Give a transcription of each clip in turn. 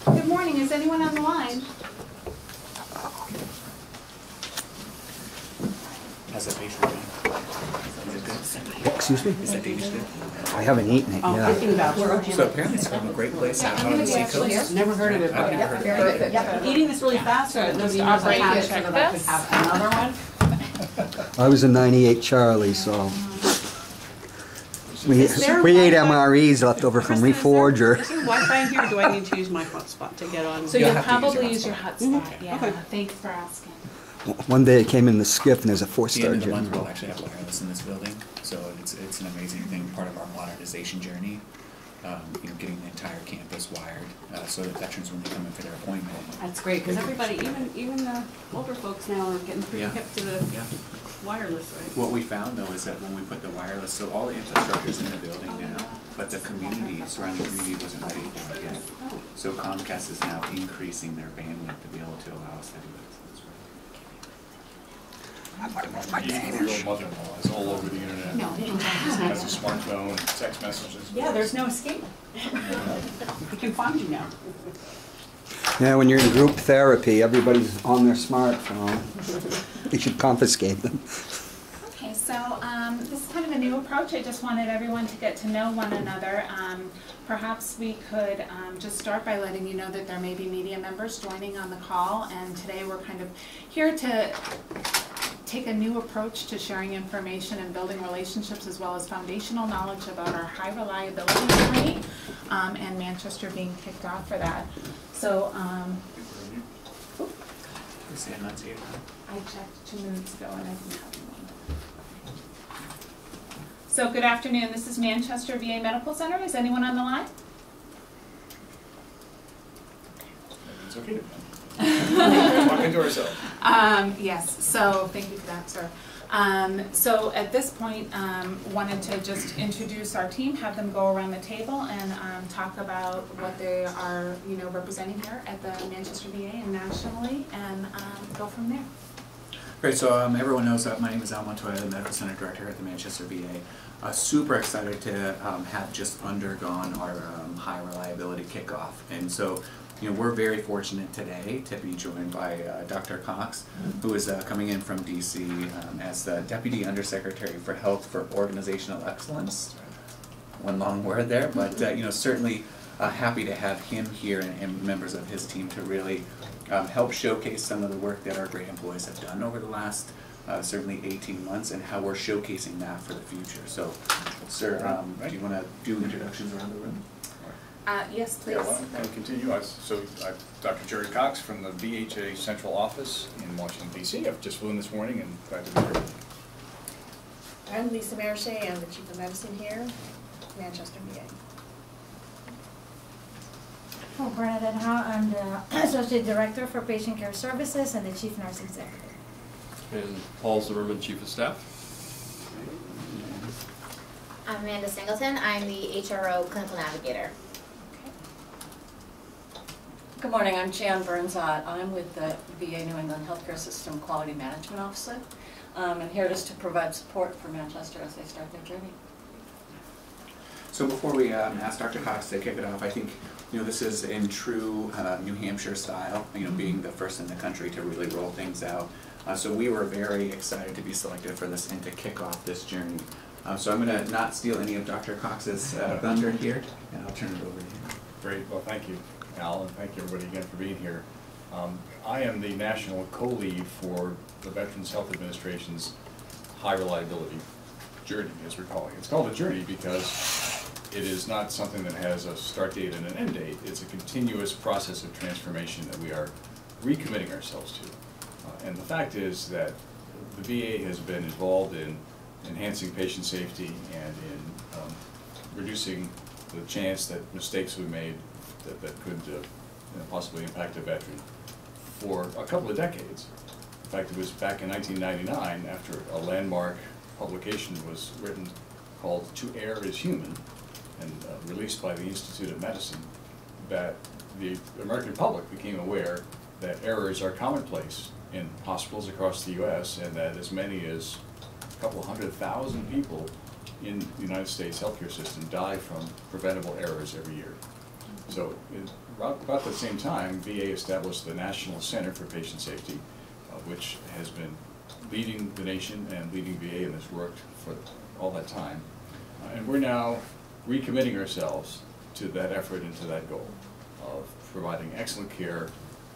Good morning. Is anyone on the line? How's that pastry going? Excuse me? Is that pastry good? I haven't eaten it yet. So apparently it's from a great place out on the seacoast. Never heard of it. I've never heard of it. I'm eating this really fast, so nobody knows I have it, so that I could have another one. I was a 98 Charlie, so we ate MREs left over from Reforge. Is there Wi-Fi in here, or do I need to use my hotspot to get on? So You'll you'll have to probably use use your your hotspot. Yeah. Okay. Thanks for asking. One day I came in the skiff and there's a At the end four-star of the month, gym. we'll actually have wireless in this building, so it's an amazing thing, part of our modernization journey. Getting the entire campus wired, so that veterans, when they come in for their appointment. That's great, because everybody, even the older folks now are getting pretty Yeah. hip to the wireless, right? What we found though is that when we put the wireless, so all the infrastructure's in the building now, but the community, surrounding community wasn't ready for it yet. So Comcast is now increasing their bandwidth to be able to allow us to do it. So that's right. Your mother-in-law is all over the internet. No. Has a smartphone, text messages. Yeah, there's no escape. We can find you now. Yeah, when you're in group therapy, everybody's on their smartphone. You should confiscate them. Okay, so this is kind of a new approach. I just wanted everyone to get to know one another. Perhaps we could just start by letting you know that there may be media members joining on the call, and today we're kind of here to take a new approach to sharing information and building relationships, as well as foundational knowledge about our high reliability journey, and Manchester being kicked off for that. So Is the enunciator on? I checked 2 minutes ago and I didn't have one. So good afternoon, this is Manchester VA Medical Center. Is anyone on the line? It's okay to walk into ourselves. Yes, so thank you for that, sir. So at this point, wanted to just introduce our team, have them go around the table and talk about what they are, representing here at the Manchester VA and nationally, and go from there. Great, so everyone knows that my name is Al Montoya, the Medical Center Director at the Manchester VA. Super excited to have just undergone our high reliability kickoff. And so, we're very fortunate today to be joined by Dr. Cox, who is coming in from DC as the Deputy Undersecretary for Health for Organizational Excellence. One long word there, but certainly happy to have him here and members of his team to really help showcase some of the work that our great employees have done over the last certainly 18 months and how we're showcasing that for the future. So, sir, do you want to do introductions around the room? Yes, please. Yeah, well, I'll continue. I'm Dr. Jerry Cox from the VHA Central Office in Washington, D.C. I've just flew in this morning and glad to be here. I'm Lisa Marichet. I'm the Chief of Medicine here, Manchester VA. Oh, Bernadette Howe, I'm the Associate Director for Patient Care Services and the Chief Nursing Secretary. And Paul Zimmerman, Chief of Staff. I'm Amanda Singleton. I'm the HRO Clinical Navigator. Good morning, I'm Jan Burnzot. I'm with the VA New England Healthcare System Quality Management Officer. And here just to provide support for Manchester as they start their journey. So before we ask Dr. Cox to kick it off, I think this is in true New Hampshire style, being the first in the country to really roll things out. So we were very excited to be selected for this and to kick off this journey. So I'm going to not steal any of Dr. Cox's thunder here, and I'll turn it over to you. Great. Well, thank you, Al, and thank you everybody again for being here. I am the national co-lead for the Veterans Health Administration's high reliability journey, as we're calling it. It's called a journey because it is not something that has a start date and an end date. It's a continuous process of transformation that we are recommitting ourselves to. And the fact is that the VA has been involved in enhancing patient safety and in reducing the chance that mistakes we made that could possibly impact a veteran for a couple of decades. In fact, it was back in 1999, after a landmark publication was written called "To Err is Human" and released by the Institute of Medicine, that the American public became aware that errors are commonplace in hospitals across the U.S. and that as many as a couple 100,000 people in the United States healthcare system die from preventable errors every year. So about the same time, VA established the National Center for Patient Safety, which has been leading the nation and leading VA in this work for all that time. And we're now recommitting ourselves to that effort and to that goal of providing excellent care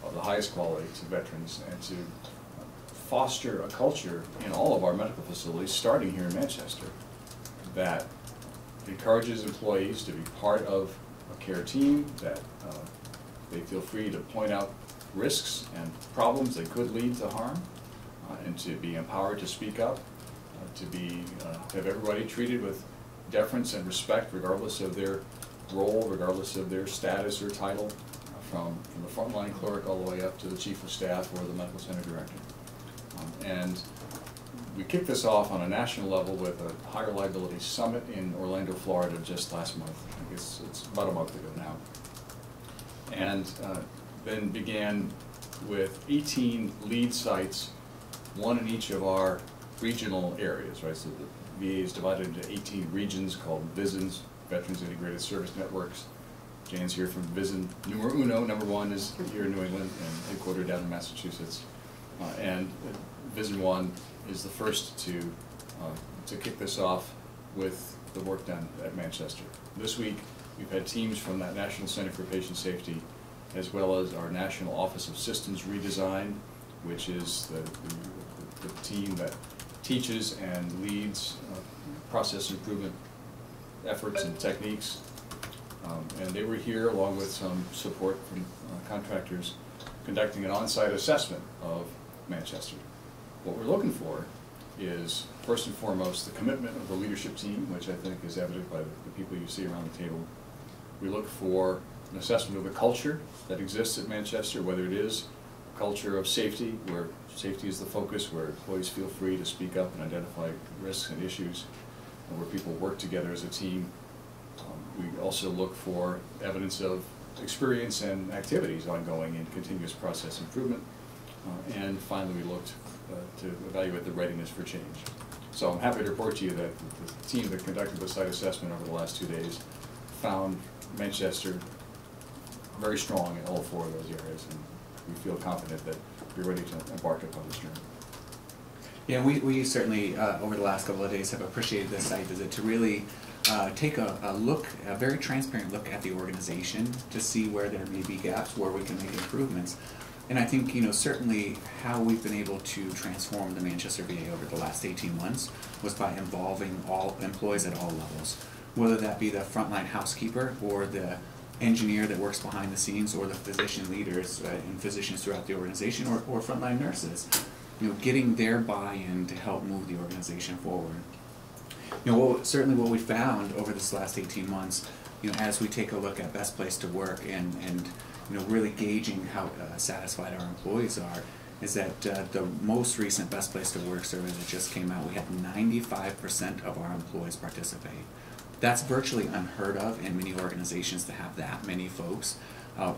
of the highest quality to veterans and to foster a culture in all of our medical facilities, starting here in Manchester, that encourages employees to be part of a care team, that they feel free to point out risks and problems that could lead to harm, and to be empowered to speak up, to have everybody treated with deference and respect regardless of their role, regardless of their status or title, from the frontline clerk all the way up to the chief of staff or the medical center director. And we kicked this off on a national level with a high reliability summit in Orlando, Florida just last month. I guess it's about a month ago now. And then began with 18 lead sites, one in each of our regional areas, right? So the VA is divided into 18 regions called VISNs, Veterans Integrated Service Networks. Jan's here from VISN numero uno. Number one is here in New England and headquartered down in Massachusetts. And VISN 1 is the first to kick this off with the work done at Manchester. This week, we've had teams from that National Center for Patient Safety, as well as our National Office of Systems Redesign, which is the team that teaches and leads process improvement efforts and techniques. And they were here along with some support from contractors conducting an on-site assessment of Manchester. What we're looking for is, first and foremost, the commitment of the leadership team, which I think is evident by the people you see around the table. We look for an assessment of the culture that exists at Manchester, whether it is a culture of safety, where safety is the focus, where employees feel free to speak up and identify risks and issues, and where people work together as a team. We also look for evidence of experience and activities ongoing in continuous process improvement. And finally, we looked to evaluate the readiness for change. So I'm happy to report to you that the team that conducted the site assessment over the last 2 days found Manchester very strong in all 4 of those areas, and we feel confident that we're ready to embark upon this journey. Yeah, we certainly, over the last couple of days, have appreciated this site visit to really take a look, a very transparent look at the organization to see where there may be gaps, where we can make improvements. And I think, certainly how we've been able to transform the Manchester VA over the last 18 months was by involving all employees at all levels, whether that be the frontline housekeeper or the engineer that works behind the scenes, or the physician leaders and physicians throughout the organization, or frontline nurses, getting their buy-in to help move the organization forward. Certainly what we found over this last 18 months, as we take a look at best place to work and really gauging how satisfied our employees are, is that the most recent Best Place to Work survey that just came out, we had 95% of our employees participate. That's virtually unheard of in many organizations, to have that many folks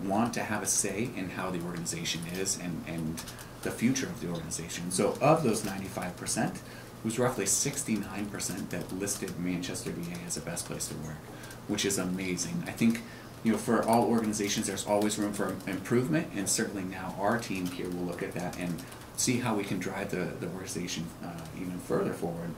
want to have a say in how the organization is and the future of the organization. So of those 95%, it was roughly 69% that listed Manchester VA as a best place to work, which is amazing. I think for all organizations, there's always room for improvement, and certainly now our team here will look at that and see how we can drive the organization even further forward.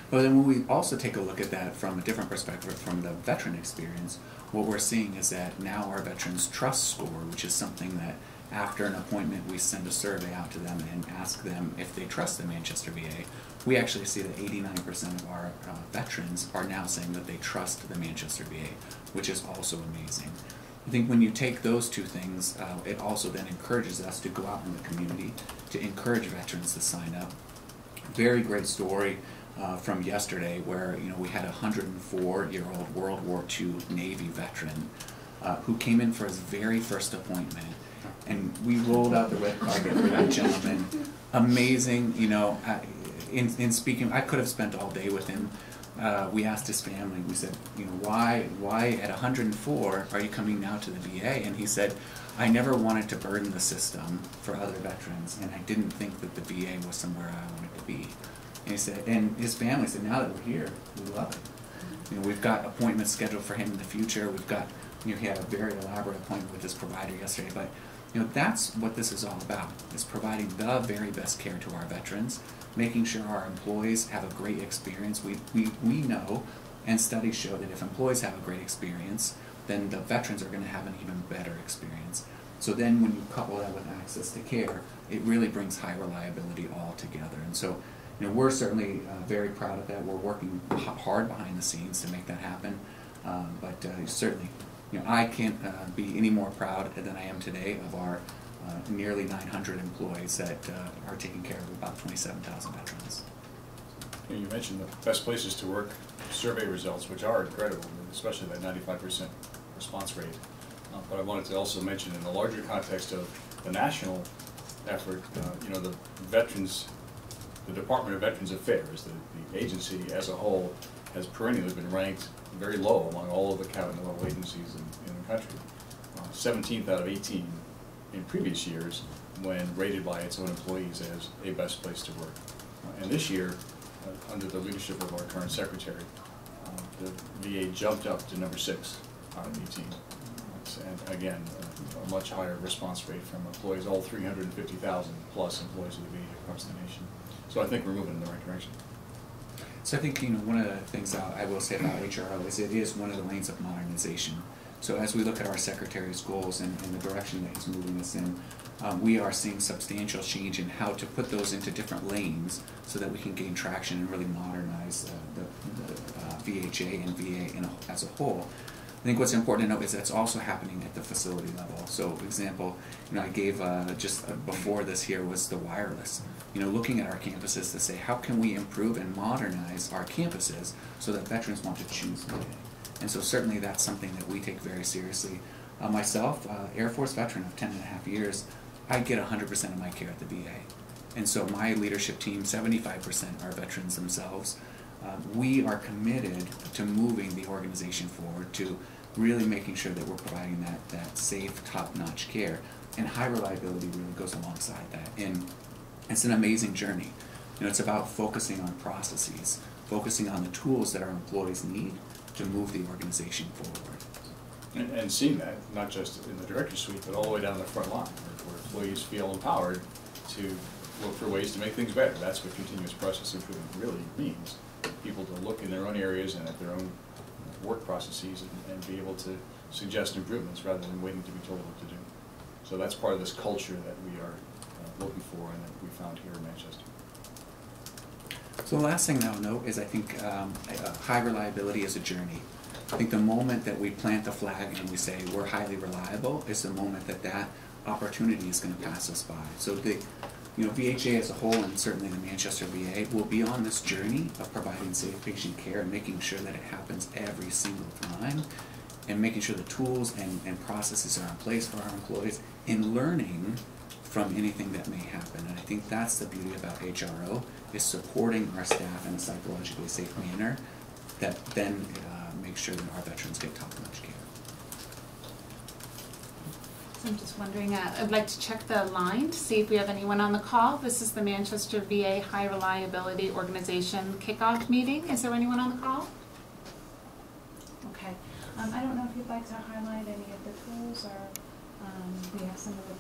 But then when we also take a look at that from a different perspective, from the veteran experience, what we're seeing is that now our veterans trust score, which is something that after an appointment we send a survey out to them and ask them if they trust the Manchester VA, we actually see that 89% of our veterans are now saying that they trust the Manchester VA, which is also amazing. I think when you take those two things, it also then encourages us to go out in the community to encourage veterans to sign up. Very great story from yesterday where we had a 104-year-old World War II Navy veteran who came in for his very first appointment, and we rolled out the red carpet for that gentleman. Amazing, in speaking, I could have spent all day with him. We asked his family, we said, why at 104 are you coming now to the VA? And he said, I never wanted to burden the system for other veterans, and I didn't think that the VA was somewhere I wanted to be. And he said, and his family said, now that we're here, we love it. We've got appointments scheduled for him in the future. We've got he had a very elaborate appointment with his provider yesterday, but that's what this is all about, is providing the very best care to our veterans, making sure our employees have a great experience. We know, and studies show, that if employees have a great experience, then the veterans are going to have an even better experience. So then when you couple that with access to care, it really brings high reliability all together. And so we're certainly very proud of that. We're working hard behind the scenes to make that happen. But certainly, I can't be any more proud than I am today of our nearly 900 employees that are taking care of about 27,000 veterans. You mentioned the best places to work survey results, which are incredible, especially that 95% response rate. But I wanted to also mention, in the larger context of the national effort, the veterans, the Department of Veterans Affairs, the agency as a whole, has perennially been ranked very low among all of the cabinet level agencies in the country. 17th out of 18 in previous years when rated by its own employees as a best place to work. And this year, under the leadership of our current secretary, the VA jumped up to number 6 out of 18. And again, a much higher response rate from employees, all 350,000 plus employees of the VA across the nation. So I think we're moving in the right direction. So I think one of the things I will say about HRO is it is one of the lanes of modernization. So as we look at our Secretary's goals and the direction that he's moving us in, we are seeing substantial change in how to put those into different lanes so that we can gain traction and really modernize the VHA and VA as a whole. I think what's important to note is that's also happening at the facility level. So, for example, I gave just before this here was the wireless. Looking at our campuses to say how can we improve and modernize our campuses so that veterans want to choose VA. And so certainly that's something that we take very seriously. Myself, Air Force veteran of 10.5 years, I get 100% of my care at the VA. And so my leadership team, 75% are veterans themselves. We are committed to moving the organization forward, to really making sure that we're providing that safe, top-notch care. And high reliability really goes alongside that. And it's an amazing journey. It's about focusing on processes, focusing on the tools that our employees need to move the organization forward. And seeing that, not just in the director's suite, but all the way down the front line, where employees feel empowered to look for ways to make things better. That's what continuous process improvement really means. People to look in their own areas and at their own work processes and be able to suggest improvements rather than waiting to be told what to do. So that's part of this culture that we are looking for and that we found here in Manchester. So the last thing that I'll note is I think high reliability is a journey. I think the moment that we plant the flag and we say we're highly reliable is the moment that opportunity is going to pass us by. So the VHA as a whole, and certainly the Manchester VA, will be on this journey of providing safe patient care and making sure that it happens every single time, and making sure the tools and processes are in place for our employees in learning from anything that may happen. And I think that's the beauty about HRO, is supporting our staff in a psychologically safe manner that then makes sure that our veterans get top-notch care. So I'm just wondering, I'd like to check the line to see if we have anyone on the call. This is the Manchester VA High Reliability Organization kickoff meeting. Is there anyone on the call? Okay. I don't know if you'd like to highlight any of the tools, or we have some of the...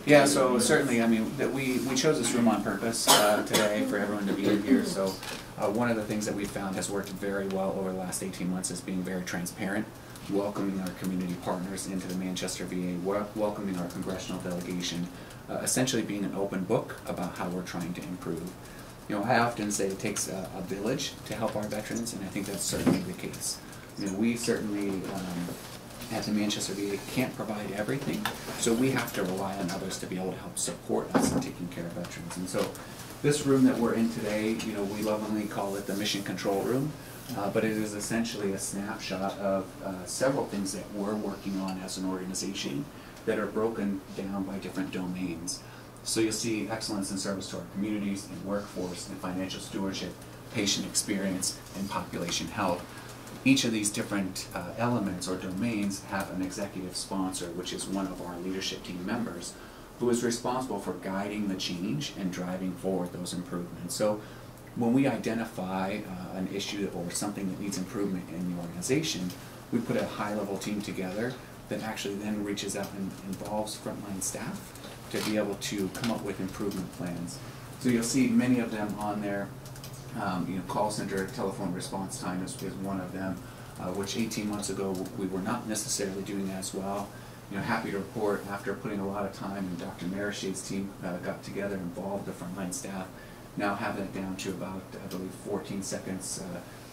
Yeah, so certainly, that we chose this room on purpose today for everyone to be in here. So one of the things that we found has worked very well over the last 18 months is being very transparent, welcoming our community partners into the Manchester VA, welcoming our congressional delegation, essentially being an open book about how we're trying to improve. I often say it takes a village to help our veterans, and I think that's certainly the case. We certainly, at the Manchester VA, can't provide everything, so we have to rely on others to be able to help support us in taking care of veterans. And so this room that we're in today, we lovingly call it the Mission Control Room, but it is essentially a snapshot of several things that we're working on as an organization that are broken down by different domains. So you'll see excellence in service to our communities, and workforce, and financial stewardship, patient experience, and population health. Each of these different elements or domains have an executive sponsor, which is one of our leadership team members, who is responsible for guiding the change and driving forward those improvements. So when we identify an issue or something that needs improvement in the organization, we put a high-level team together that actually then reaches out and involves frontline staff to be able to come up with improvement plans. So you'll see many of them on there. Call center, telephone response time is one of them, which 18 months ago we were not necessarily doing as well. Happy to report, after putting a lot of time, and Dr. Marishay's team got together, involved the frontline staff, now have it down to about, I believe, 14 seconds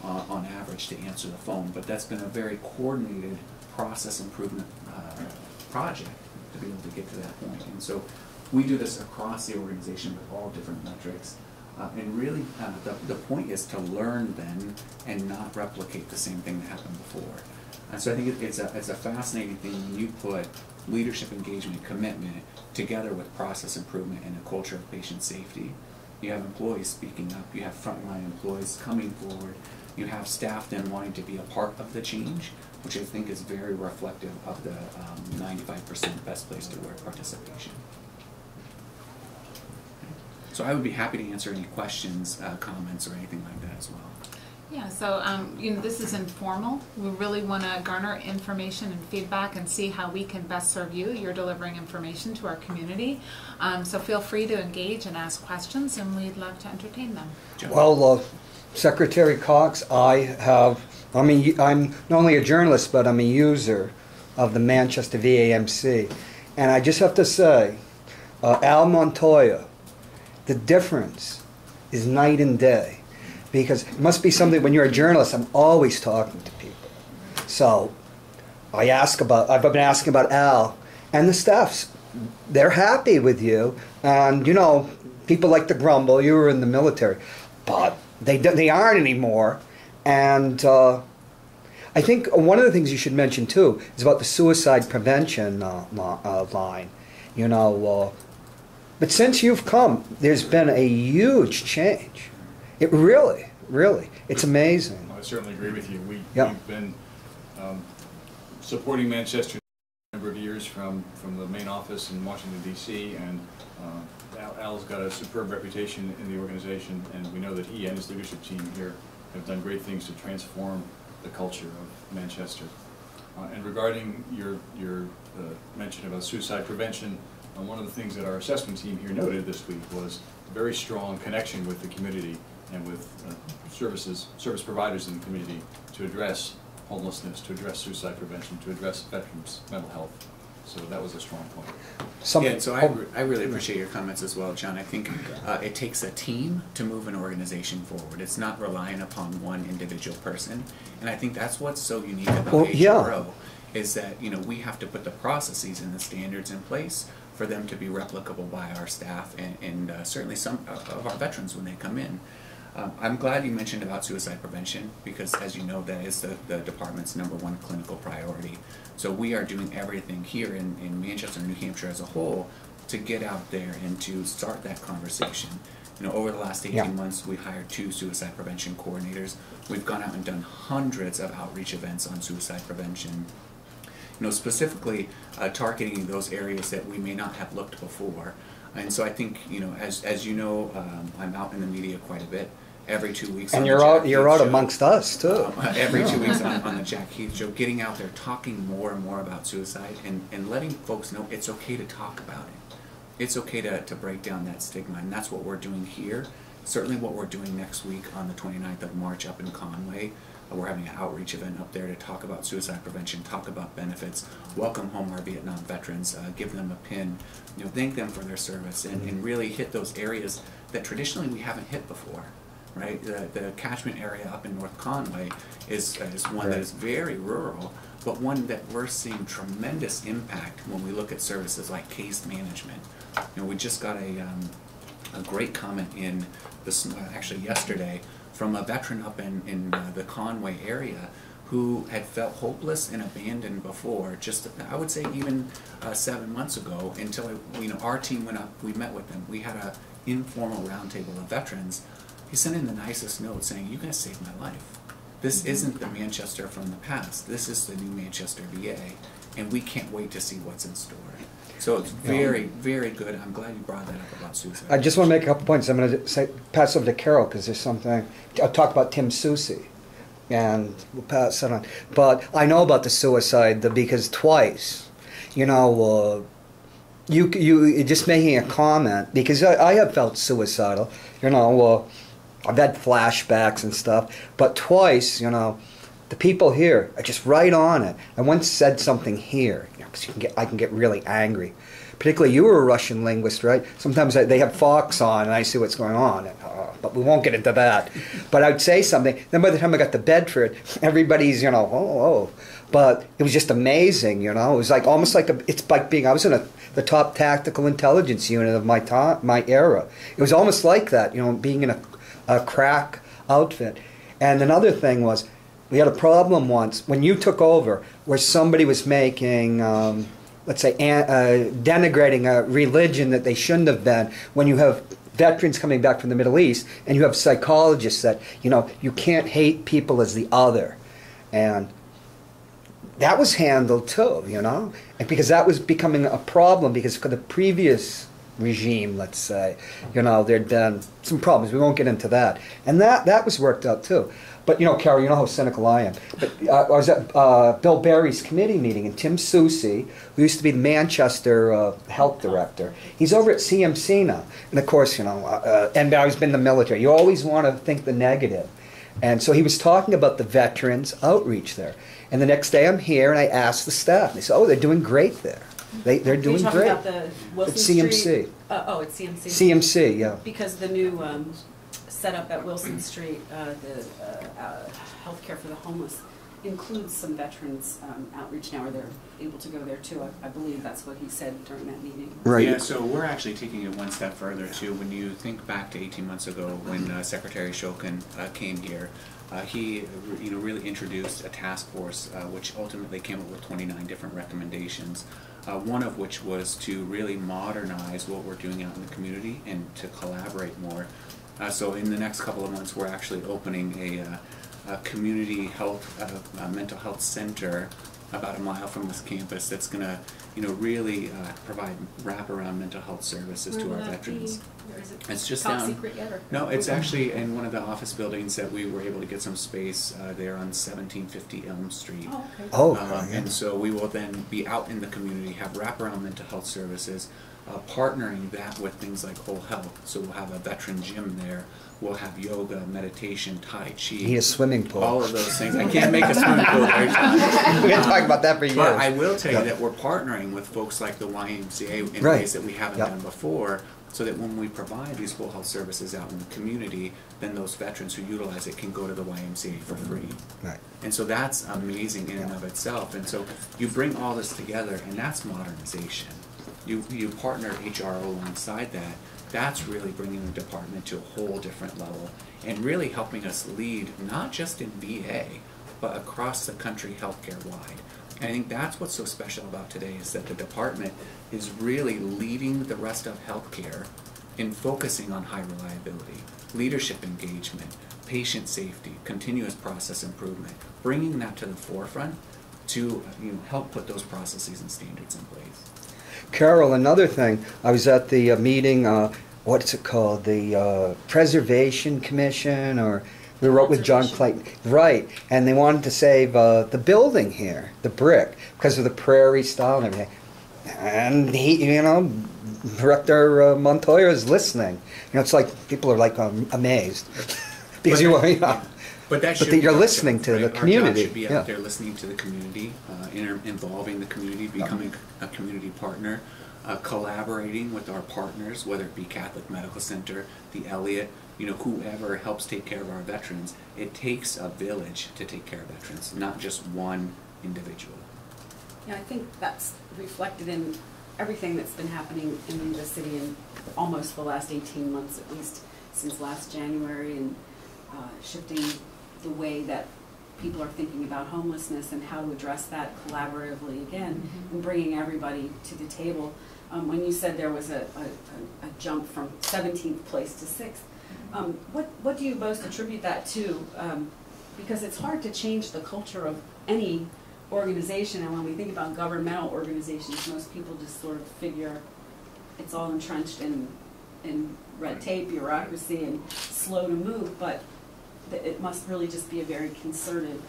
on average to answer the phone. But that's been a very coordinated process improvement project to be able to get to that point. And so we do this across the organization with all different metrics. And really, the point is to learn then and not replicate the same thing that happened before. And so I think it's a fascinating thing when you put leadership engagement, commitment, together with process improvement and a culture of patient safety. You have employees speaking up, you have frontline employees coming forward, you have staff then wanting to be a part of the change, which I think is very reflective of the 95% best place to work participation. So I would be happy to answer any questions, comments, or anything like that as well. Yeah, so this is informal. We really want to garner information and feedback and see how we can best serve you. You're delivering information to our community. So feel free to engage and ask questions, and we'd love to entertain them. Well, Secretary Cox, I'm not only a journalist, but I'm a user of the Manchester VAMC. And I just have to say, Al Montoya, the difference is night and day. Because it must be something, when you're a journalist, I'm always talking to people. So I've been asking about Al, and the staffs, they're happy with you. And, people like to grumble, you were in the military, but they aren't anymore. And I think one of the things you should mention, too, is about the suicide prevention line. But since you've come, there's been a huge change. It really, it's amazing. I certainly agree with you. We've been supporting Manchester for a number of years from the main office in Washington, D.C., and Al's got a superb reputation in the organization, and we know that he and his leadership team here have done great things to transform the culture of Manchester. And regarding your mention about suicide prevention, one of the things that our assessment team here noted this week was a very strong connection with the community and with service providers in the community to address homelessness, to address suicide prevention, to address veterans' mental health. So that was a strong point. I really appreciate your comments as well, John. I think it takes a team to move an organization forward. It's not relying upon one individual person. And I think that's what's so unique about HRO, is that we have to put the processes and the standards in place for them to be replicable by our staff and certainly some of our veterans when they come in. I'm glad you mentioned about suicide prevention, because as you know, that is the department's #1 clinical priority. So we are doing everything here in Manchester and New Hampshire as a whole to get out there and to start that conversation. Over the last 18 months, we hired 2 suicide prevention coordinators. We've gone out and done hundreds of outreach events on suicide prevention. Specifically targeting those areas that we may not have looked before. And so I think, as you know, I'm out in the media quite a bit. Every 2 weeks. And you're out amongst us too. Every 2 weeks on the Jack Heath Show, getting out there, talking more and more about suicide, and letting folks know it's okay to talk about it. It's okay to break down that stigma, and that's what we're doing here. Certainly what we're doing next week on the 29th of March up in Conway. We're having an outreach event up there to talk about suicide prevention, talk about benefits, welcome home our Vietnam veterans, give them a pin, thank them for their service, and really hit those areas that traditionally we haven't hit before. Right, the catchment area up in North Conway is one that is very rural, but one that we're seeing tremendous impact when we look at services like case management. We just got a great comment in this actually yesterday from a veteran up in the Conway area who had felt hopeless and abandoned before, just I would say even 7 months ago, until our team went up, we met with them, we had an informal roundtable of veterans. He sent in the nicest note saying, "You guys saved my life. This isn't the Manchester from the past. This is the new Manchester VA, and we can't wait to see what's in store." So it's very, very good. I'm glad you brought that up about suicide. I just want to make a couple points. I'm going to pass over to Carol because there's something. I'll talk about Tim Soucy. and we'll pass it on. But I know about the suicide because twice, you know, you just making a comment, because I have felt suicidal, you know, I've had flashbacks and stuff, but twice, you know, the people here are just right on it. I once said something here, you know, 'cause I can get really angry. Particularly, you were a Russian linguist, right? Sometimes they have Fox on, and I see what's going on. And, but we won't get into that. But I'd say something. Then by the time I got to Bedford, everybody's, you know, oh. But it was just amazing, you know. It was like almost like it's like being. I was in the top tactical intelligence unit of my era. It was almost like that, you know, being in a crack outfit. And another thing was, we had a problem once when you took over, where somebody was making. Let's say, denigrating a religion that they shouldn't have been, when you have veterans coming back from the Middle East and you have psychologists that, you know, you can't hate people as the other. And that was handled too, you know, and because that was becoming a problem, because for the previous regime, let's say, you know, there'd been some problems. We won't get into that. And that was worked out too. But, you know, Carol, you know how cynical I am. But I was at Bill Berry's committee meeting, and Tim Soucy, who used to be the Manchester health director, he's over at CMC now. And, of course, you know, and I've been in the military. You always want to think the negative. And so he was talking about the veterans outreach there. And the next day I'm here, and I asked the staff. And they said, oh, they're doing great there. They're doing great. Are you talking about the Wilson Street? Street? Oh, it's CMC. CMC, yeah. Because the new setup at Wilson Street, the healthcare for the homeless, includes some veterans outreach now, where they're able to go there too. I believe that's what he said during that meeting. Right. Yeah, so we're actually taking it one step further too. When you think back to 18 months ago when Secretary Shokin came here, he really introduced a task force which ultimately came up with 29 different recommendations. One of which was to really modernize what we're doing out in the community and to collaborate more. So in the next couple of months, we're actually opening a community health, mental health center about a mile from this campus that's going to, really provide wraparound mental health services to our veterans. It's just top down. Secret yet, or? No, it's actually in one of the office buildings that we were able to get some space there on 1750 Elm Street. Oh, okay. Oh, And so we will then be out in the community, have wraparound mental health services, partnering that with things like whole health. So we'll have a veteran gym there. We'll have yoga, meditation, Tai Chi. He has swimming pool. All of those things. I can't make a swimming pool every time. We've been talking about that for years. But I will tell you that we're partnering with folks like the YMCA in ways that we haven't done before, so that when we provide these whole health services out in the community, then those veterans who utilize it can go to the YMCA for free. Right. And so that's amazing in and of itself. And so you bring all this together, and that's modernization. You partner HRO alongside that. That's really bringing the department to a whole different level and really helping us lead, not just in VA, but across the country healthcare wide. And I think that's what's so special about today, is that the department is really leading the rest of healthcare in focusing on high reliability, leadership engagement, patient safety, continuous process improvement, bringing that to the forefront to help put those processes and standards in place. Carol, another thing, I was at the meeting, what's it called, the Preservation Commission, or we wrote with John Clayton, right, and they wanted to save the building here, the brick, because of the prairie style and everything. And he, Director Montoya is listening. It's like people are like amazed because but you're listening to the community. Our job should be out there listening to the community, involving the community, becoming a community partner, collaborating with our partners, whether it be Catholic Medical Center, the Elliott, whoever helps take care of our veterans. It takes a village to take care of veterans, not just one individual. Yeah, I think that's reflected in everything that's been happening in the city in almost the last 18 months, at least since last January, and shifting the way that people are thinking about homelessness and how to address that collaboratively again, and bringing everybody to the table. When you said there was a jump from 17th place to 6th, what do you most attribute that to? Because it's hard to change the culture of any organization, and when we think about governmental organizations, most people just sort of figure it's all entrenched in red tape, bureaucracy, and slow to move. But that it must really just be a very concerted,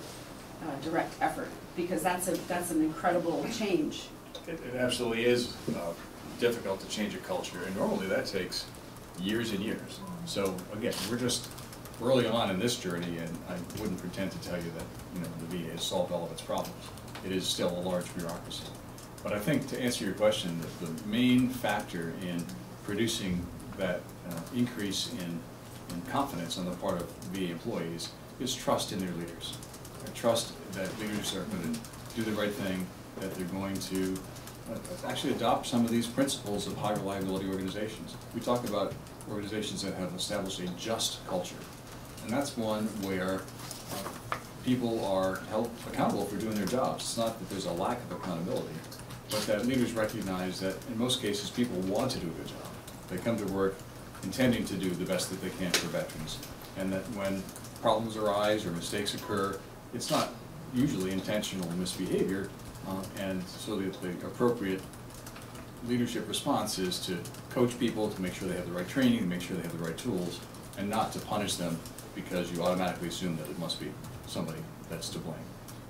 direct effort, because that's an incredible change. It absolutely is difficult to change a culture, and normally that takes years and years. So again, we're just early on in this journey, and I wouldn't pretend to tell you that the VA has solved all of its problems. It is still a large bureaucracy. But I think to answer your question, the main factor in producing that increase in confidence on the part of VA employees is trust in their leaders. Trust that leaders are going to do the right thing, that they're going to actually adopt some of these principles of high reliability organizations. We talk about organizations that have established a just culture, and that's one where people are held accountable for doing their jobs. It's not that there's a lack of accountability, but that leaders recognize that in most cases people want to do a good job. They come to work intending to do the best that they can for veterans, and that when problems arise or mistakes occur, it's not usually intentional misbehavior, and so the appropriate leadership response is to coach people, to make sure they have the right training, to make sure they have the right tools, and not to punish them because you automatically assume that it must be somebody that's to blame.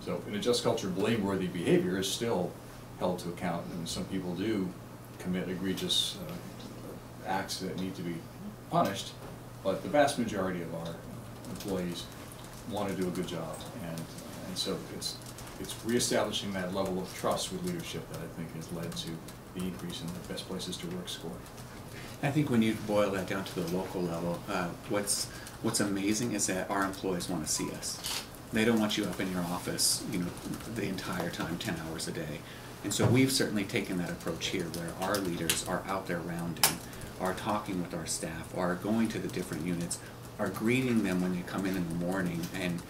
So in a just culture, blameworthy behavior is still held to account, and some people do commit egregious acts that need to be punished, but the vast majority of our employees want to do a good job, and so it's reestablishing that level of trust with leadership that I think has led to the increase in the best places to work score. I think when you boil that down to the local level, what's amazing is that our employees want to see us. They don't want you up in your office, the entire time, 10 hours a day. And so we've certainly taken that approach here, where our leaders are out there rounding, are talking with our staff, are going to the different units, are greeting them when they come in the morning, and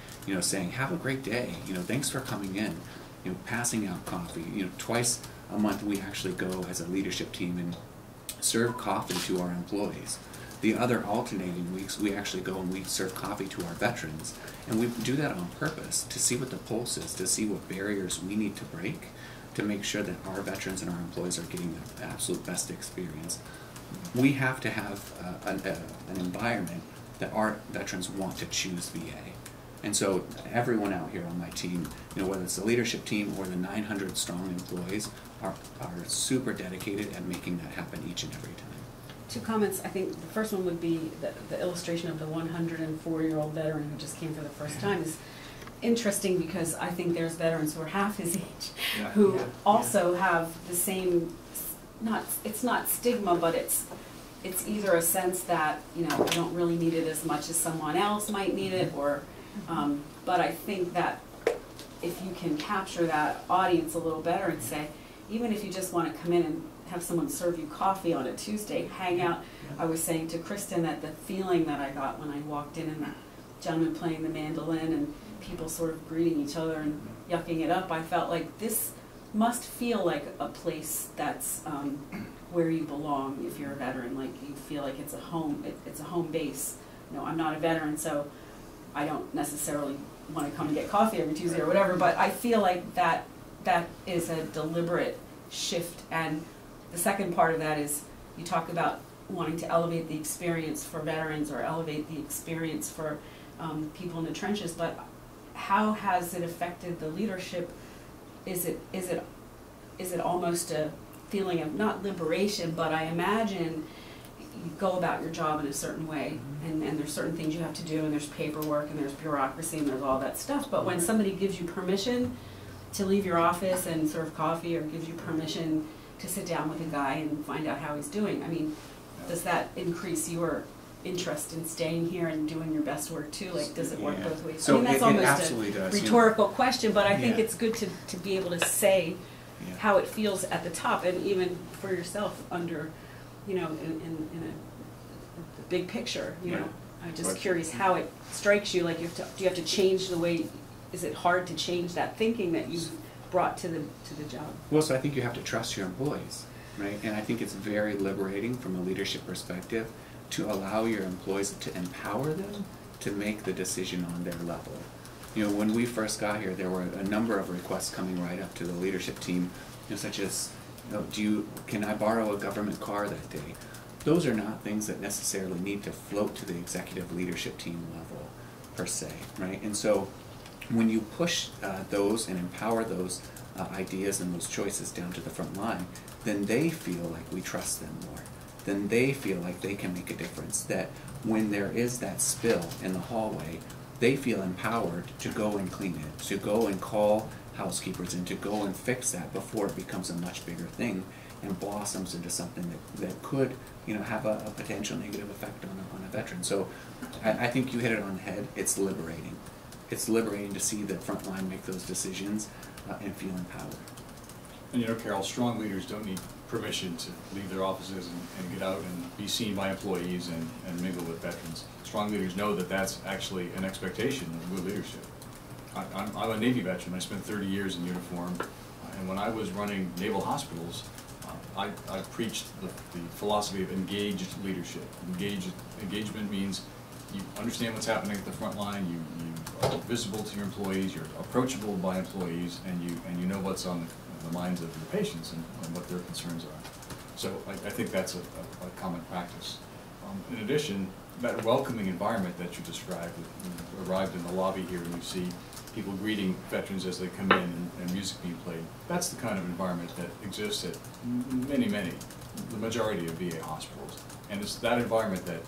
saying, "Have a great day. Thanks for coming in." Passing out coffee. Twice a month we actually go as a leadership team and serve coffee to our employees. The other alternating weeks, we actually go and we serve coffee to our veterans, and we do that on purpose to see what the pulse is, to see what barriers we need to break, to make sure that our veterans and our employees are getting the absolute best experience. We have to have an environment that our veterans want to choose VA. And so everyone out here on my team, whether it's the leadership team or the 900 strong employees, are super dedicated at making that happen each and every time. 2 comments. I think the first one would be the illustration of the 104-year-old veteran who just came for the first time is interesting, because I think there's veterans who are half his age who also have the same, it's not stigma, but it's either a sense that you don't really need it as much as someone else might need it, or but I think that if you can capture that audience a little better and say, even if you just want to come in and have someone serve you coffee on a Tuesday, hang out. I was saying to Kristen that the feeling that I got when I walked in and the gentleman playing the mandolin and people sort of greeting each other and yucking it up, I felt like this must feel like a place that's where you belong if you're a veteran. Like you feel like it's a home, it's a home base. I'm not a veteran, so I don't necessarily want to come and get coffee every Tuesday or whatever, but I feel like that is a deliberate shift. And the second part of that is you talk about wanting to elevate the experience for veterans or elevate the experience for people in the trenches, but how has it affected the leadership? Is it almost a feeling of not liberation, but I imagine you go about your job in a certain way, and there's certain things you have to do, and there's paperwork, and there's bureaucracy, and there's all that stuff, but when somebody gives you permission to leave your office and serve coffee, or gives you permission to sit down with a guy and find out how he's doing, I mean, does that increase your interest in staying here and doing your best work too? Like, does it work both ways? So I mean, that's almost a rhetorical question, but I think it's good to be able to say how it feels at the top, and even for yourself under, in a big picture, I'm just curious how it strikes you. Like, do you have to change the way? Is it hard to change that thinking that you've brought to the job? Well, so I think you have to trust your employees, right? And I think it's very liberating from a leadership perspective to allow your employees, to empower them to make the decision on their level. When we first got here, there were a number of requests coming right up to the leadership team, such as, can I borrow a government car that day? Those are not things that necessarily need to float to the executive leadership team level. per se, right? And so when you push those and empower those ideas and those choices down to the front line, then they feel like we trust them more. Then they feel like they can make a difference. That when there is that spill in the hallway, they feel empowered to go and clean it, to go and call housekeepers and to go and fix that before it becomes a much bigger thing and blossoms into something that could, you know, have a potential negative effect on a veteran. So I think you hit it on the head. It's liberating. It's liberating to see the front line make those decisions and feel empowered. And you know, Carol, strong leaders don't need permission to leave their offices and get out and be seen by employees and mingle with veterans. Strong leaders know that that's actually an expectation of good leadership. I'm a Navy veteran. I spent 30 years in uniform, and when I was running naval hospitals, I preached the philosophy of engaged leadership. Engagement means you understand what's happening at the front line, you are visible to your employees, you're approachable by employees, and you know what's on the minds of your patients and what their concerns are. So I think that's a common practice. In addition, that welcoming environment that you described, you arrived in the lobby here and you see people greeting veterans as they come in and music being played. That's the kind of environment that exists at the majority of VA hospitals. And it's that environment that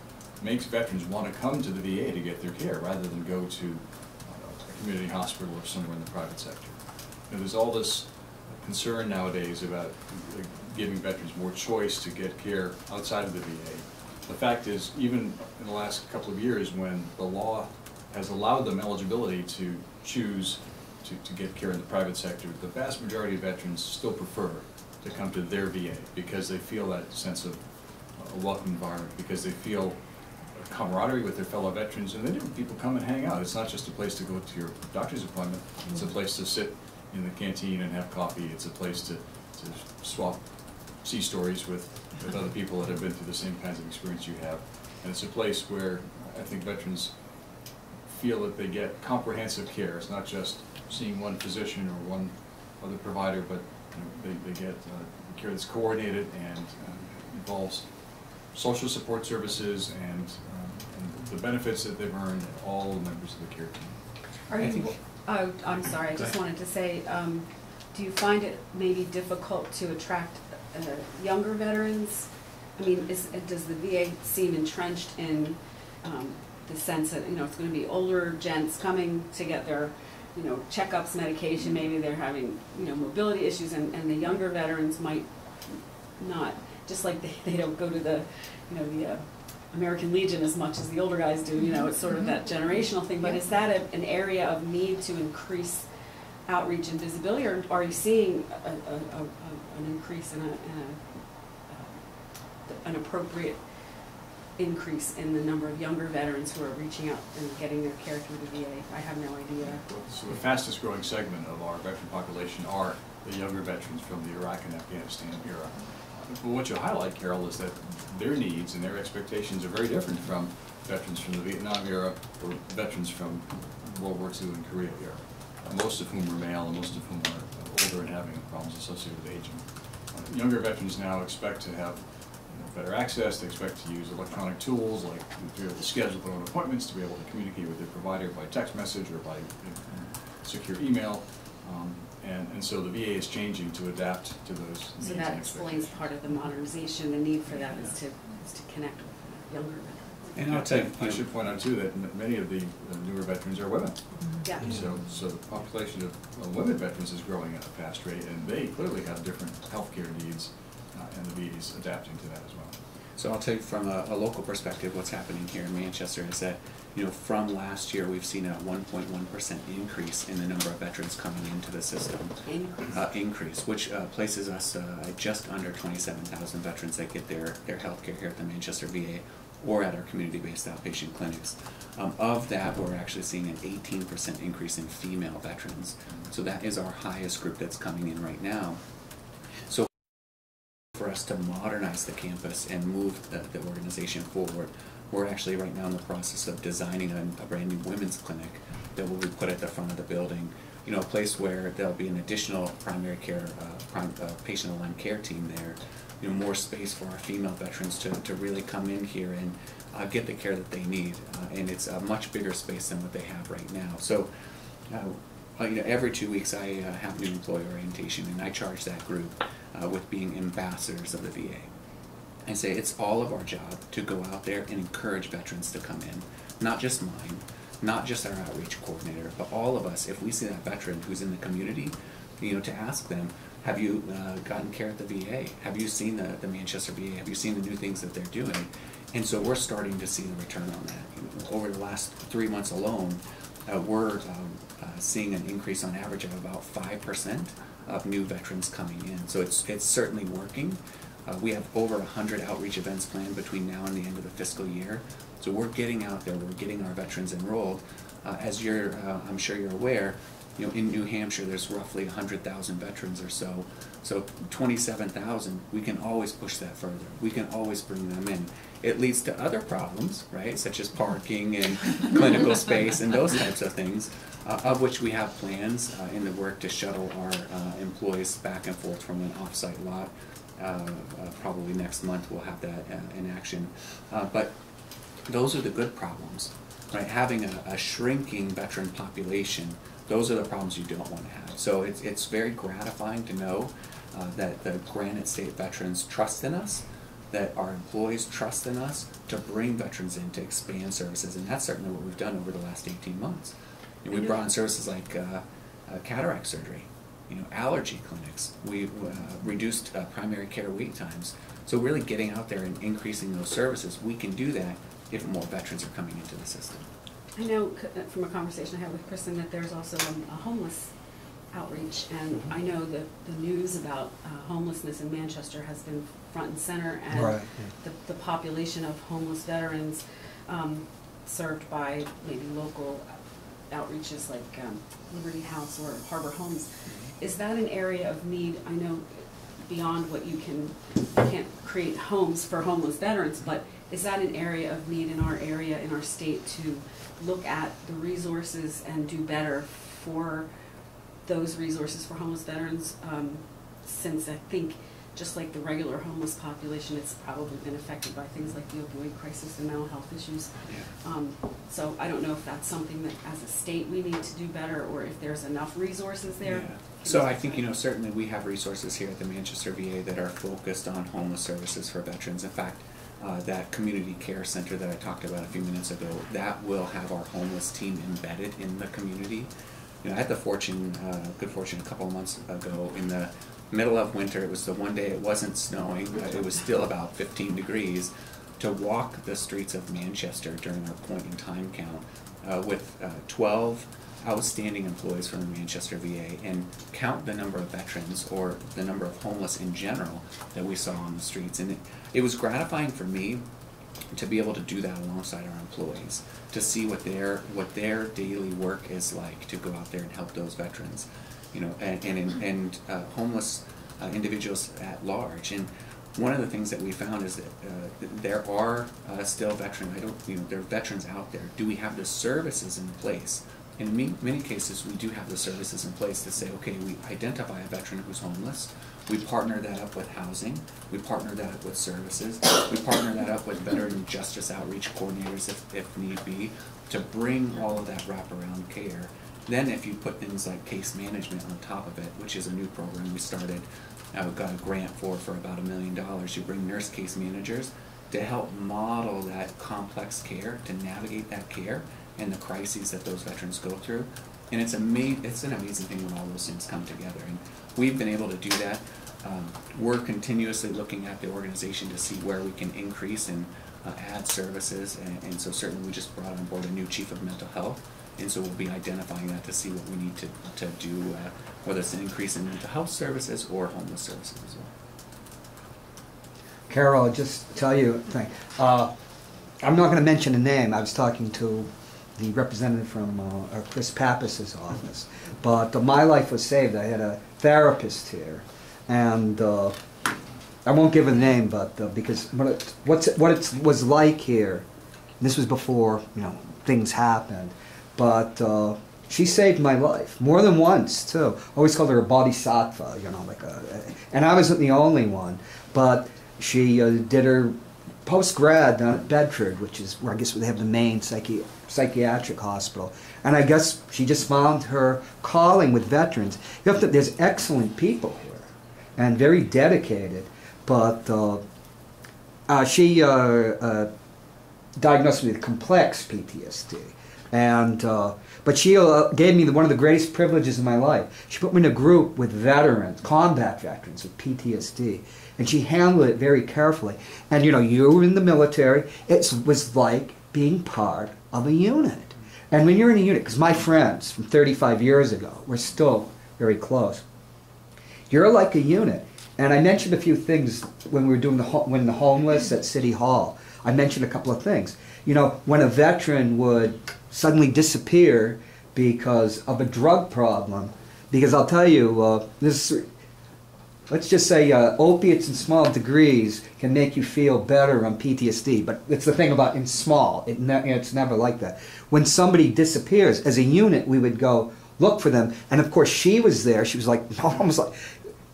makes veterans want to come to the VA to get their care rather than go to a community hospital or somewhere in the private sector. And there's all this concern nowadays about giving veterans more choice to get care outside of the VA. The fact is, even in the last couple of years when the law has allowed them eligibility to choose to get care in the private sector, the vast majority of veterans still prefer to come to their VA because they feel that sense of a welcome environment, because they feel a camaraderie with their fellow veterans, and then people come and hang out. It's not just a place to go to your doctor's appointment, it's a place to sit in the canteen and have coffee. It's a place to swap sea stories with other people that have been through the same kinds of experience you have. And it's a place where I think veterans feel that they get comprehensive care. It's not just seeing one physician or one other provider, but they get care that's coordinated and involves social support services and the benefits that they've earned, all the members of the care team. Are you, I'm sorry, I just wanted to say, do you find it maybe difficult to attract younger veterans? I mean, does the VA seem entrenched in the sense that, it's going to be older gents coming to get their, checkups, medication, maybe they're having, mobility issues, and the younger veterans might not, just like they don't go to the, the American Legion as much as the older guys do, it's sort of that generational thing, but is that an area of need to increase outreach and visibility, or are you seeing an increase in an appropriate increase in the number of younger veterans who are reaching out and getting their care through the VA? I have no idea. So the fastest growing segment of our veteran population are the younger veterans from the Iraq and Afghanistan era. But what you highlight, Carol, is that their needs and their expectations are very different from veterans from the Vietnam era or veterans from World War II and Korea era, most of whom are male and most of whom are older and having problems associated with aging. Younger veterans now expect to have better access. They expect to use electronic tools like to be able to schedule their own appointments, to be able to communicate with their provider by text message or by secure email. And so the VA is changing to adapt to those needs. So that explains part of the modernization. The need for that is to connect with younger veterans. And I'll tell you, I should point out too that many of the newer veterans are women. Yeah. So the population of women veterans is growing at a fast rate, and they clearly have different healthcare needs, and the VA is adapting to that as well. So I'll tell you from a local perspective, what's happening here in Manchester is that, from last year we've seen a 1.1% increase in the number of veterans coming into the system. Increase, which places us at just under 27,000 veterans that get their health care here at the Manchester VA or at our community-based outpatient clinics. Of that, we're actually seeing an 18% increase in female veterans. So that is our highest group that's coming in right now. So for us to modernize the campus and move the organization forward, we're actually right now in the process of designing a brand new women's clinic that will be put at the front of the building. A place where there'll be an additional primary care, patient-aligned care team there. More space for our female veterans to really come in here and get the care that they need, and it's a much bigger space than what they have right now. So, every 2 weeks I have new employee orientation, and I charge that group with being ambassadors of the VA. I say it's all of our job to go out there and encourage veterans to come in, not just mine, not just our outreach coordinator, but all of us. If we see that veteran who's in the community, to ask them, have you gotten care at the VA? Have you seen the Manchester VA? Have you seen the new things that they're doing? And so we're starting to see the return on that. Over the last 3 months alone, we're seeing an increase on average of about 5% of new veterans coming in. So it's certainly working. We have over 100 outreach events planned between now and the end of the fiscal year. So we're getting out there, we're getting our veterans enrolled. As I'm sure you're aware, in New Hampshire there's roughly 100,000 veterans or so. So 27,000, we can always push that further. We can always bring them in. It leads to other problems, right, such as parking and clinical space and those types of things, of which we have plans in the work to shuttle our employees back and forth from an off-site lot. Probably next month we'll have that in action. But those are the good problems, right? Having a shrinking veteran population, those are the problems you don't want to have. So it's very gratifying to know that the Granite State veterans trust in us, that our employees trust in us to bring veterans in to expand services, and that's certainly what we've done over the last 18 months. We brought in services like cataract surgery, allergy clinics. We reduced primary care wait times. So really getting out there and increasing those services, we can do that if more veterans are coming into the system. I know from a conversation I had with Kristen that there's also a homeless outreach, and I know that the news about homelessness in Manchester has been front and center, and right. the population of homeless veterans served by maybe local outreaches like Liberty House or Harbor Homes. Is that an area of need? I know beyond what you can't create homes for homeless veterans, but is that an area of need in our area, in our state, to look at the resources and do better for those resources for homeless veterans? Since I think, just like the regular homeless population, it's probably been affected by things like the opioid crisis and mental health issues. Yeah. So I don't know if that's something that as a state we need to do better, or if there's enough resources there. Yeah. So I think, certainly we have resources here at the Manchester VA that are focused on homeless services for veterans. In fact, that community care center that I talked about a few minutes ago, that will have our homeless team embedded in the community. I had the good fortune a couple of months ago in the middle of winter. It was the one day it wasn't snowing. It was still about 15 degrees. To walk the streets of Manchester during our point in time count with 12 outstanding employees from the Manchester VA and count the number of veterans or the number of homeless in general that we saw on the streets. And it was gratifying for me to be able to do that alongside our employees, to see what their daily work is like, to go out there and help those veterans, and homeless individuals at large. And one of the things that we found is that there are still veterans. There are veterans out there. Do we have the services in place? In many cases, we do have the services in place to say, okay, we identify a veteran who's homeless. We partner that up with housing. We partner that up with services. We partner that up with veteran justice outreach coordinators if need be, to bring all of that wraparound care. Then if you put things like case management on top of it, which is a new program we started, got a grant for about $1 million. You bring nurse case managers to help model that complex care, to navigate that care and the crises that those veterans go through. And it's an amazing thing when all those things come together. And we've been able to do that. We're continuously looking at the organization to see where we can increase and add services. And so certainly we just brought on board a new chief of mental health. And so we'll be identifying that to see what we need to do, whether it's an increase in mental health services or homeless services as well. Carol, I'll just tell you a thing. I'm not going to mention a name. I was talking to the representative from Chris Pappas's office. But my life was saved. I had a therapist here. And I won't give a name, but because what it was like here, this was before things happened, but she saved my life more than once too. I always called her a bodhisattva, and I wasn't the only one. But she did her post-grad down at Bedford, which is where I guess they have the main psychiatric hospital. And I guess she just found her calling with veterans. You have to, there's excellent people here and very dedicated, but she diagnosed me with complex PTSD. And but she gave me one of the greatest privileges of my life. She put me in a group with veterans, combat veterans with PTSD, and she handled it very carefully. And you know, you were in the military. It was like being part of a unit. And when you're in a unit, because my friends from 35 years ago, we're still very close. You're like a unit. And I mentioned a few things when we were doing when the homeless at City Hall. I mentioned a couple of things. You know, when a veteran would suddenly disappear because of a drug problem, because I'll tell you, let's just say opiates in small degrees can make you feel better on PTSD, but it's the thing about in small, it's never like that. When somebody disappears, as a unit, we would go look for them, and of course she was there. She was like, almost like,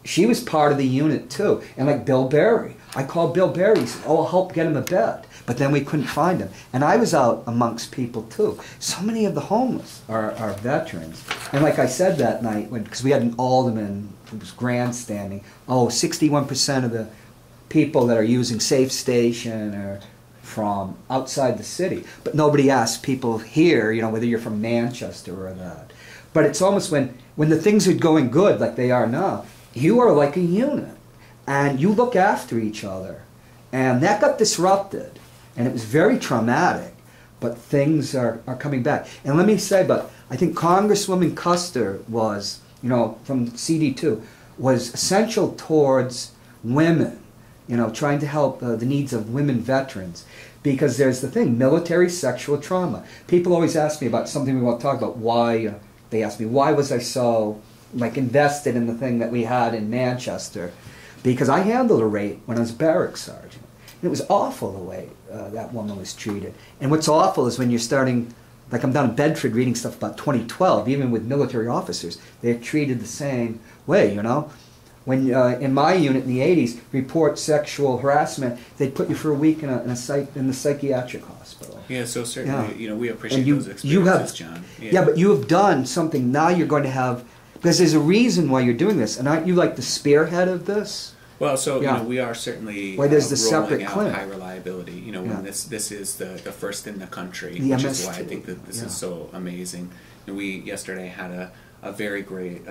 she was part of the unit too. And like Bill Berry, I called Bill Berry, he said, oh, I'll help get him a bed. But then we couldn't find him. And I was out amongst people too. So many of the homeless are veterans. And like I said that night, because we had an alderman who was grandstanding, 61% of the people that are using Safe Station are from outside the city. But nobody asks people here, you know, whether you're from Manchester or that. But it's almost when the things are going good like they are now, you are like a unit. And you look after each other. And that got disrupted. And it was very traumatic. But things are coming back. And let me say, but I think Congresswoman Custer was, you know, from CD2, was essential towards women, you know, trying to help the needs of women veterans. Because there's the thing, military sexual trauma. People always ask me about something we want to talk about. Why, they ask me, why was I so, like, invested in the thing that we had in Manchester? Because I handled a rape when I was barrack sergeant. And it was awful the way that woman was treated. And what's awful is when you're starting, like I'm down in Bedford reading stuff about 2012, even with military officers, they're treated the same way, you know? When in my unit in the 80s, report sexual harassment, they'd put you for a week in the psychiatric hospital. Yeah, so certainly, Yeah. you know, we appreciate And those experiences, John. Yeah, but you have done something, now you're going to have, because there's a reason why you're doing this, and aren't you like the spearhead of this? Well, so Yeah. you know, we are certainly Why there's the rolling separate out clinic. high reliability. You know, when Yeah. this is the first in the country, The which is MS2, why I think that this yeah. is so amazing. And we yesterday had a very great,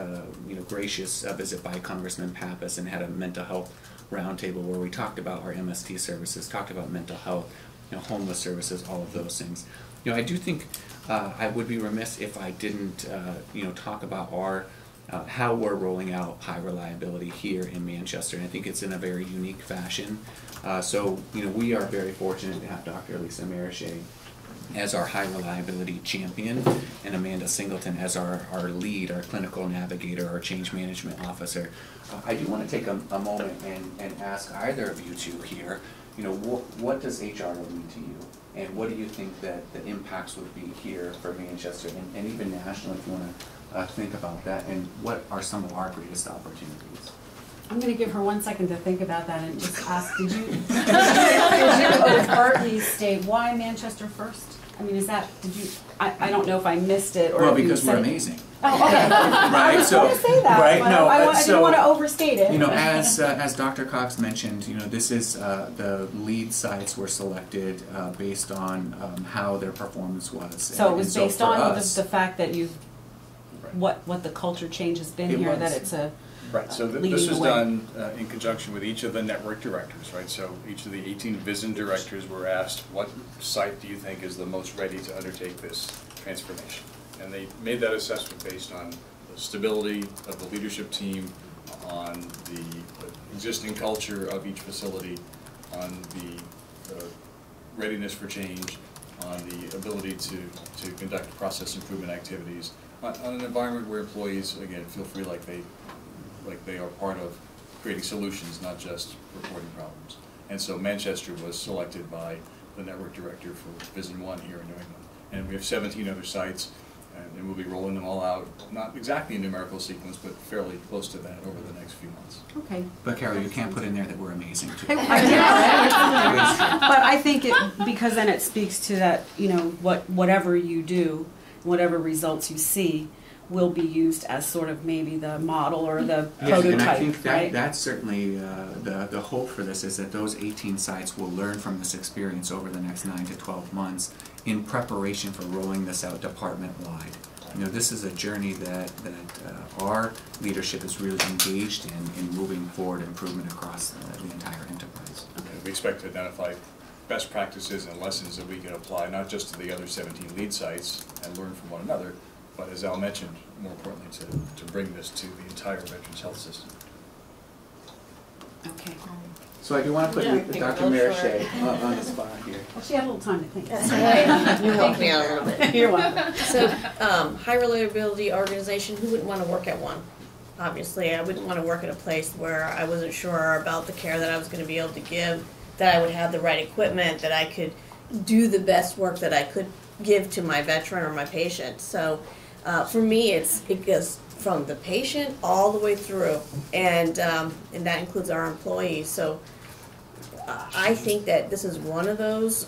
you know, gracious visit by Congressman Pappas and had a mental health roundtable where we talked about our MST services, talked about mental health, you know, homeless services, all of those things. You know, I do think I would be remiss if I didn't, you know, talk about our how we're rolling out high reliability here in Manchester, and I think it's in a very unique fashion. So, you know, we are very fortunate to have Dr. Lisa Marichet as our high reliability champion and Amanda Singleton as our lead, our clinical navigator, our change management officer. I do want to take a moment and ask either of you two here, you know, what does HR mean to you? And what do you think that the impacts would be here for Manchester and even nationally, if you want to think about that, and what are some of our greatest opportunities? I'm going to give her 1 second to think about that and just ask, did you overtly state why Manchester first? I mean, is that, did you, I don't know if I missed it or Well, if you because said we're it. amazing. Oh, okay. Right, I was so, going to say that, right, but no, I so, didn't want to overstate it. You know, as Dr. Cox mentioned, you know, this is the lead sites were selected based on how their performance was. So it was based for on us, the fact that you've, Right. what the culture change has been It here, was. that it's a Right, so leading this was the way. done in conjunction with each of the network directors, right? So each of the 18 VISN directors were asked, what site do you think is the most ready to undertake this transformation? And they made that assessment based on the stability of the leadership team, on the existing culture of each facility, on the readiness for change, on the ability to conduct process improvement activities, on an environment where employees, again, feel free like they are part of creating solutions, not just reporting problems. And so Manchester was selected by the network director for VISN 1 here in New England. And we have 17 other sites. And we'll be rolling them all out, not exactly in numerical sequence, but fairly close to that over the next few months. Okay. But Carol, you can't put in there that we're amazing too. But I think because then it speaks to that, you know, whatever you do, whatever results you see, will be used as sort of maybe the model or the prototype, and I think right? that's certainly the hope for this, is that those 18 sites will learn from this experience over the next 9 to 12 months in preparation for rolling this out department-wide. You know, this is a journey that our leadership is really engaged in moving forward improvement across the entire enterprise. Okay. We expect to identify best practices and lessons that we can apply not just to the other 17 lead sites and learn from one another, but as Al mentioned, more importantly, to bring this to the entire Veterans Health System. Okay. So I do want to put Dr. Marichet on the spot here. Well, she had a little time to think. That's right. You helped me out a little bit. You're welcome. So, high reliability organization, who wouldn't want to work at one? Obviously, I wouldn't want to work at a place where I wasn't sure about the care that I was going to be able to give, that I would have the right equipment, that I could do the best work that I could give to my veteran or my patient. So, for me, it goes from the patient all the way through, and that includes our employees. So, I think that this is one of those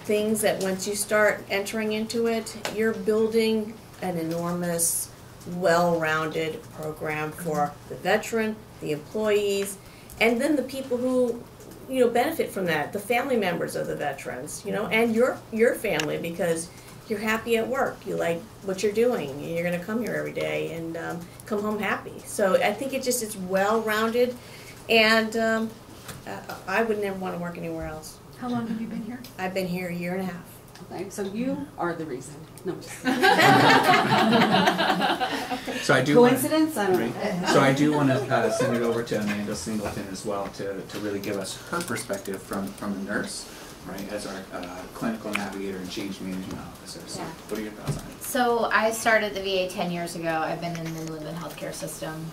things that once you start entering into it, you're building an enormous, well-rounded program for the veteran, the employees, and then the people who, you know, benefit from that, the family members of the veterans, you know, and your family, because you're happy at work, you like what you're doing, and you're going to come here every day and come home happy. So I think it's well-rounded, and I would never want to work anywhere else. How long have you been here? I've been here a year and a half. Okay, so you are the reason. No, I'm just kidding. So I do Coincidence? I don't know. So I do want to send it over to Amanda Singleton as well to really give us her perspective from a nurse, right, as our clinical navigator and change management officer. So what are your thoughts on it? So I started the VA 10 years ago. I've been in the New England healthcare system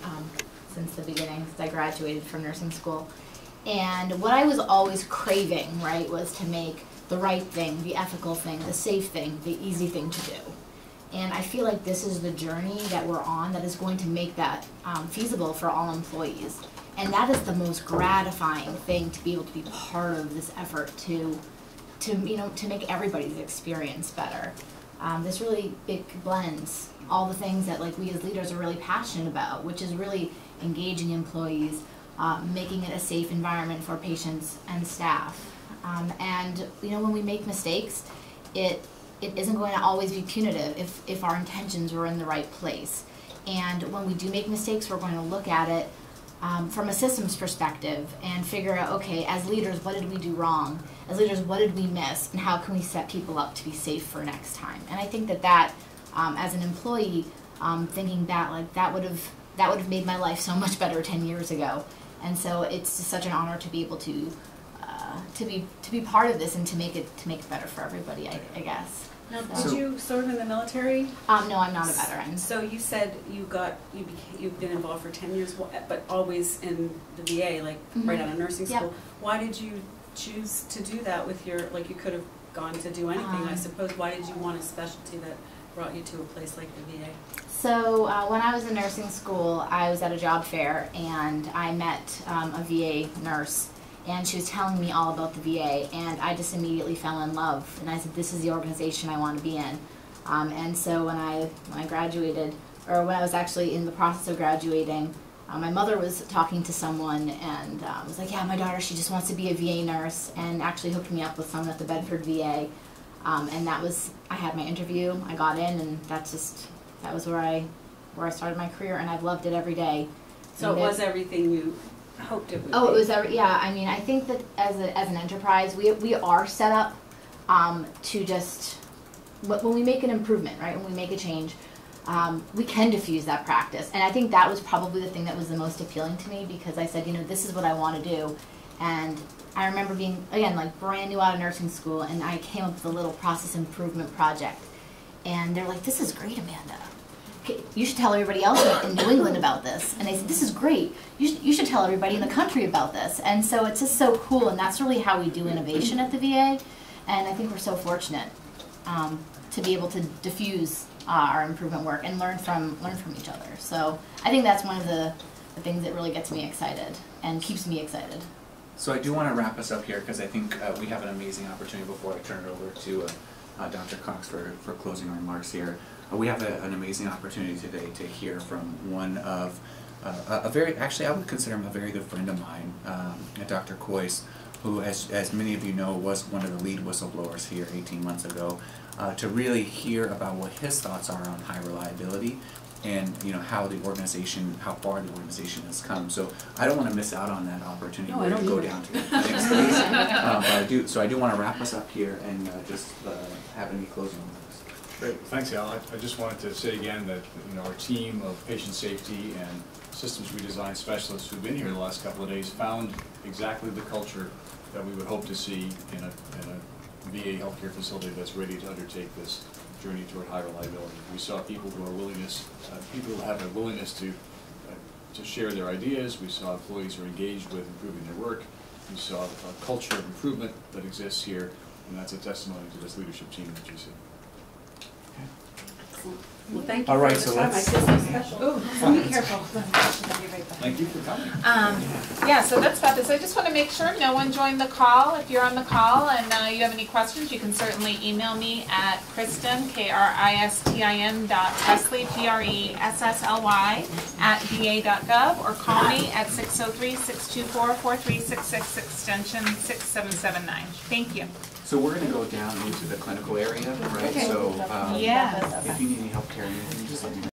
since the beginning, since I graduated from nursing school. And what I was always craving, right, was to make the right thing, the ethical thing, the safe thing, the easy thing to do. And I feel like this is the journey that we're on that is going to make that feasible for all employees. And that is the most gratifying thing, to be able to be part of this effort to make everybody's experience better. This really blends all the things that like we as leaders are really passionate about, which is really engaging employees, making it a safe environment for patients and staff. And you know, when we make mistakes, it isn't going to always be punitive if our intentions were in the right place. And when we do make mistakes, we're going to look at it from a systems perspective and figure out, okay, as leaders, what did we do wrong? As leaders, what did we miss? And how can we set people up to be safe for next time? And I think that as an employee, thinking back, like that would have made my life so much better 10 years ago. And so it's just such an honor to be able to be part of this and to make it better for everybody, I guess. Now, did you serve in the military? No, I'm not a veteran. So you said you've been involved for 10 years, but always in the VA, like right out of nursing school. Yep. Why did you choose to do that with your, like you could have gone to do anything, I suppose. Why did you want a specialty that brought you to a place like the VA? So when I was in nursing school, I was at a job fair and I met a VA nurse. And she was telling me all about the VA, and I just immediately fell in love. And I said, this is the organization I want to be in. And so when I graduated, or when I was actually in the process of graduating, my mother was talking to someone and was like, yeah, my daughter, she just wants to be a VA nurse, and actually hooked me up with someone at the Bedford VA. And I had my interview, I got in, and that was where I started my career, and I've loved it every day. So it was everything you hoped it would be. Oh, it was yeah. I mean, I think that as an enterprise, we are set up to just when we make an improvement, right? When we make a change, we can diffuse that practice, and I think that was probably the thing that was the most appealing to me, because I said, you know, this is what I want to do. And I remember being, again, like brand new out of nursing school, and I came up with a little process improvement project, and they're like, this is great, Amanda. You should tell everybody else in New England about this. And they said, this is great. You should tell everybody in the country about this. And so it's just so cool, and that's really how we do innovation at the VA. And I think we're so fortunate to be able to diffuse our improvement work and learn from each other. So I think that's one of the things that really gets me excited and keeps me excited. So I do want to wrap us up here because I think we have an amazing opportunity before I turn it over to Dr. Cox for closing remarks here. We have an amazing opportunity today to hear from one of a very, actually I would consider him a very good friend of mine, Dr. Coyce, who, as many of you know, was one of the lead whistleblowers here 18 months ago, to really hear about what his thoughts are on high reliability and how the organization, how far the organization has come. So I don't want to miss out on that opportunity No, I don't to go either. down to the next place. But I do want to wrap us up here and just have any closing remarks. Great, thanks Al. I just wanted to say again that our team of patient safety and systems redesign specialists who've been here the last couple of days found exactly the culture that we would hope to see in a VA healthcare facility that's ready to undertake this journey toward high reliability. We saw people who have a willingness to share their ideas. We saw employees who are engaged with improving their work. We saw a culture of improvement that exists here, and that's a testimony to this leadership team at GC. Well, thank you All right, for so the time. I let's- feel so special. Ooh, be careful. Thank you for coming. Yeah, so that's about this. I just want to make sure no one joined the call. If you're on the call and you have any questions, you can certainly email me at Kristen, KRISTIN .Pressley, PRESSLY @va.gov, or call me at 603-624-4366, extension 6779. Thank you. So we're going to go down into the clinical area, right? So Yes. if you need any help carrying anything, just let me know.